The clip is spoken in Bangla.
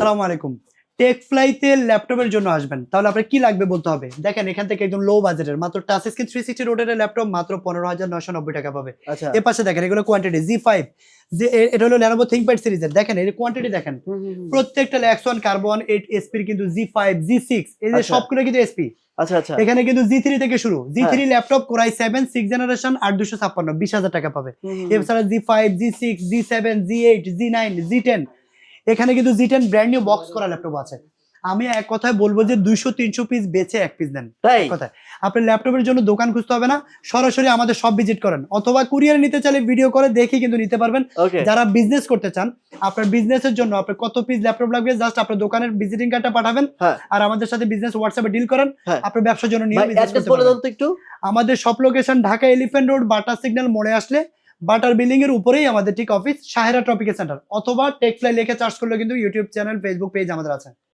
আসসালামু আলাইকুম। টেকফ্লাইতে ল্যাপটপের জন্য আসবেন। তাহলে আপনার কি লাগবে বলতে হবে। দেখেন এখান থেকে একদম লো বাজেটের মাত্র টাচ স্ক্রিন 360 রোটেটের ল্যাপটপ মাত্র ১৫,৯৯০ টাকা পাবে। আচ্ছা। এর পাশে দেখেন এগুলো কোয়ান্টিটি Z5 এটা হলো Lenovo ThinkPad সিরিজের। দেখেন এর কোয়ান্টিটি দেখেন। প্রত্যেকটা X1 কার্বন 8 SP এর কিন্তু Z5, Z6 এই যে আচ্ছা। সবগুলো কিন্তু SP। আচ্ছা, আচ্ছা। এখানে কিন্তু Z3 থেকে শুরু। Z3 হ্যাঁ। ল্যাপটপ Core i7 6 জেনারেশন ৮২৫৬ ২০,০০০ টাকা পাবে। এছাড়া Z5, Z6, Z7, Z8, Z9, Z10 এখানে কিন্তু Z10 ব্র্যান্ড নিউ বক্স করা ল্যাপটপ আছে। আমি এক কথায় বলবো যে ২০০-৩০০ পিস বেচে ১ পিস দেন। তাই? এক কথায়। আপনার ল্যাপটপের জন্য দোকান খুঁজতে হবে না। সরাসরি আমাদের শপ ভিজিট করেন অথবা কুরিয়ারে নিতে চাইলে ভিডিও করে দেখে কিন্তু নিতে পারবেন। ওকে। যারা বিজনেস করতে চান, আপনার বিজনেসের জন্য আপনার কত পিস ল্যাপটপ লাগবে জাস্ট আপনার দোকানের ভিজিটিং কার্ডটা পাঠাবেন। হ্যাঁ। আর আমাদের সাথে বিজনেস WhatsApp এ ডিল করেন। হ্যাঁ। আপনার ব্যবসার জন্য নিয়ে ভাই বিজনেস অ্যাড্রেস করতে বলে পারবেন। দেন তো একটু। আমাদের shop location Dhaka elephant road butter signal মোড়ে আসলে বাটার বিল্ডিং এর উপরেই আমাদের ঠিক অফিস সাহেরা ট্রপিক্যাল সেন্টার অথবা টেকফ্লাই লিখে সার্চ করলে কিন্তু ইউটিউব চ্যানেল ফেসবুক পেজ আমাদের আছে।